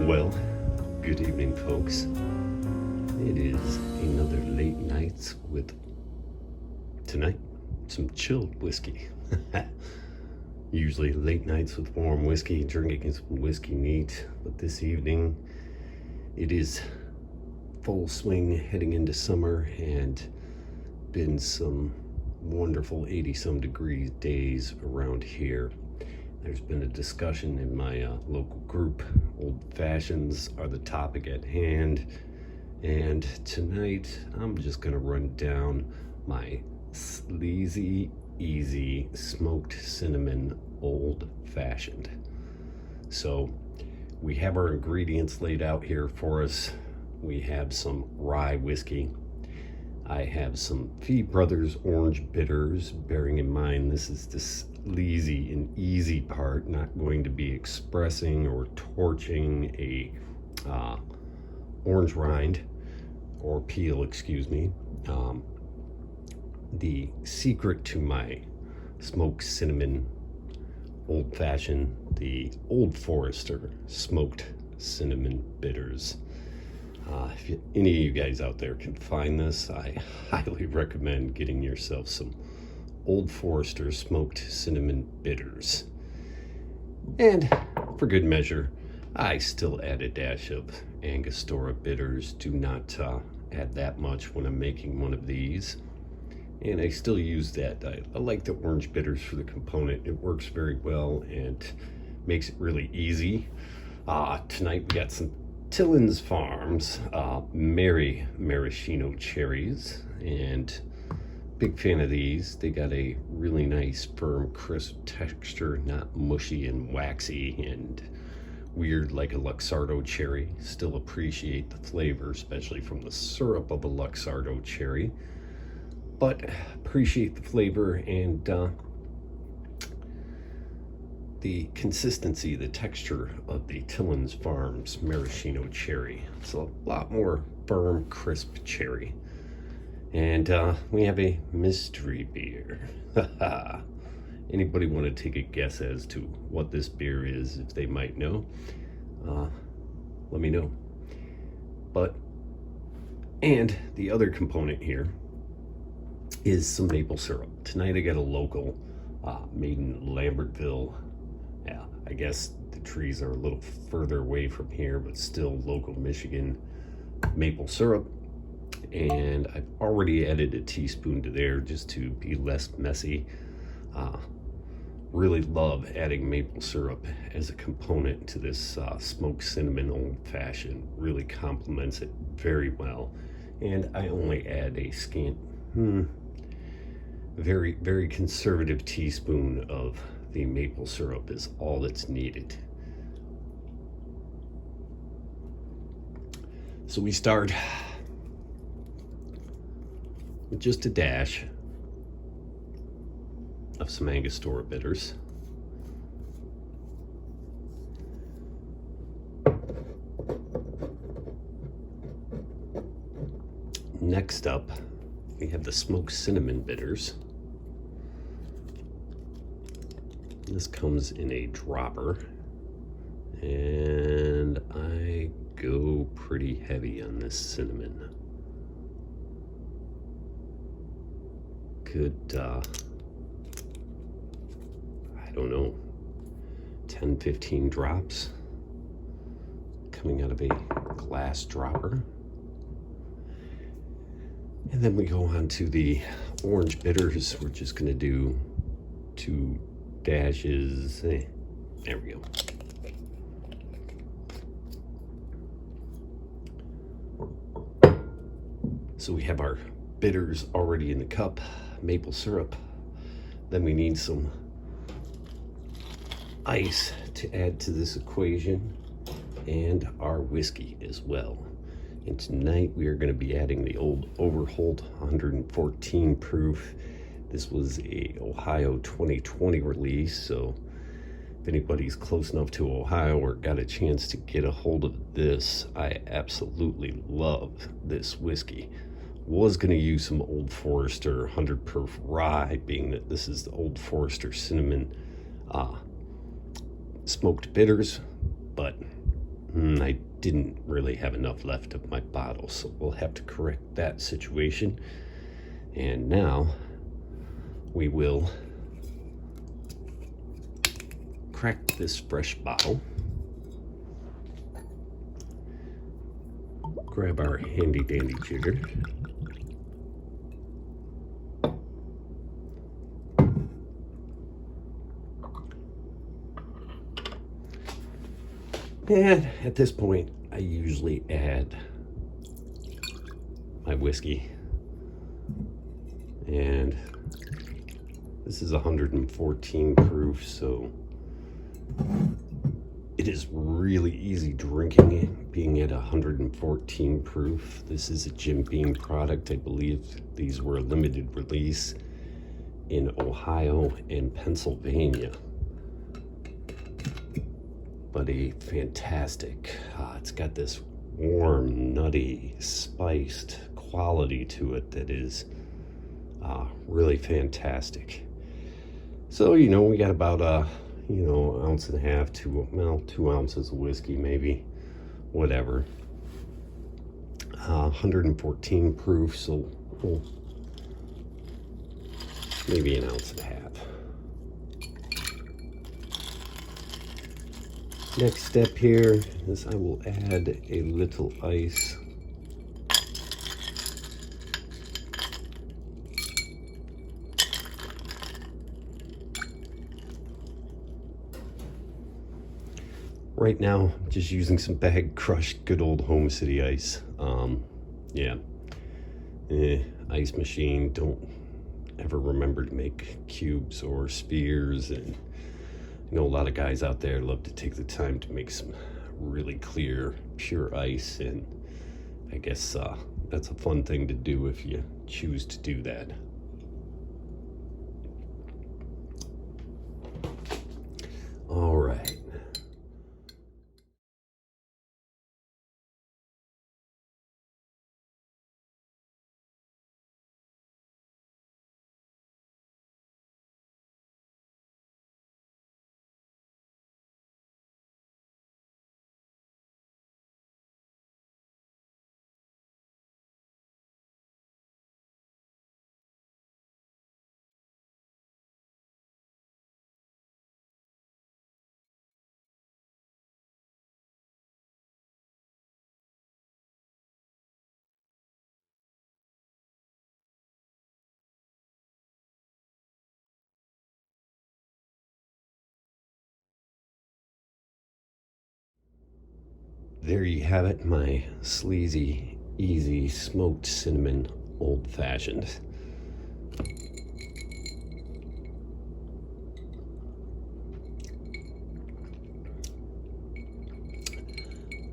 Well, good evening, folks. It is another late nights with, tonight, some chilled whiskey. Usually late nights with warm whiskey, drinking some whiskey neat, but this evening it is full swing heading into summer and been some wonderful 80-some degree days around here. There's been a discussion in my local group. Old fashions are the topic at hand. And tonight, I'm just gonna run down my Sleazy Easy Smoked Cinnamon Old Fashioned. So we have our ingredients laid out here for us. We have some rye whiskey. I have some Fee Brothers Orange Bitters, bearing in mind this is the sleazy and easy part, not going to be expressing or torching a orange rind or peel, excuse me. The secret to my smoked cinnamon old fashioned, the Old Forester smoked cinnamon bitters. If any of you guys out there can find this, I highly recommend getting yourself some Old Forester smoked cinnamon bitters. And for good measure, I still add a dash of Angastora bitters. Do not add that much when I'm making one of these. And I still use that. I like the orange bitters for the component. It works very well and makes it really easy. Tonight we got some Tillen Farms Merry Maraschino cherries, and big fan of these. They got a really nice firm crisp texture, not mushy and waxy and weird like a Luxardo cherry. Still appreciate the flavor, especially from the syrup of a Luxardo cherry, but appreciate the flavor and the consistency, the texture of the Tillen Farms Maraschino cherry. It's a lot more firm, crisp cherry. And we have a mystery beer. Anybody want to take a guess as to what this beer is, if they might know? Let me know. And the other component here is some maple syrup. Tonight I got a local, made in Lambertville. Yeah, I guess the trees are a little further away from here, but still local Michigan maple syrup. And I've already added a teaspoon to there just to be less messy. Really love adding maple syrup as a component to this smoked cinnamon old fashioned. Really complements it very well. And I only add a scant, very, very conservative teaspoon of the maple syrup is all that's needed. So we start with just a dash of some Angastora bitters. Next up, we have the smoked cinnamon bitters. This comes in a dropper, and I go pretty heavy on this cinnamon. Good, I don't know, 10, 15 drops coming out of a glass dropper. And then we go on to the orange bitters. We're just gonna do 2 dashes. There we go. So we have our bitters already in the cup, maple syrup. Then we need some ice to add to this equation, and our whiskey as well. And tonight we are going to be adding the old Overholt 114 proof. This was a Ohio 2020 release, so if anybody's close enough to Ohio or got a chance to get a hold of this, I absolutely love this whiskey. Was going to use some Old Forester 100 proof rye, being that this is the Old Forester cinnamon smoked bitters, but I didn't really have enough left of my bottle, so we'll have to correct that situation. And now we will crack this fresh bottle, grab our handy dandy jigger, and at this point I usually add my whiskey, and this is 114 proof, so it is really easy drinking it, being at 114 proof. This is a Jim Beam product. I believe these were a limited release in Ohio and Pennsylvania. But a fantastic, it's got this warm, nutty, spiced quality to it that is really fantastic. So, we got about ounce and a half, 2 ounces of whiskey, maybe, whatever. 114 proof, so maybe an ounce and a half. Next step here is I will add a little ice. Right now, I'm just using some bag crushed good old Home City ice. Ice machine, don't ever remember to make cubes or spheres, and I know a lot of guys out there love to take the time to make some really clear, pure ice, and I guess that's a fun thing to do if you choose to do that. All right. There you have it, my Sleazy, easy smoked cinnamon old fashioned.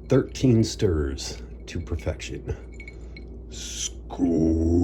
"13 stirs to perfection." School.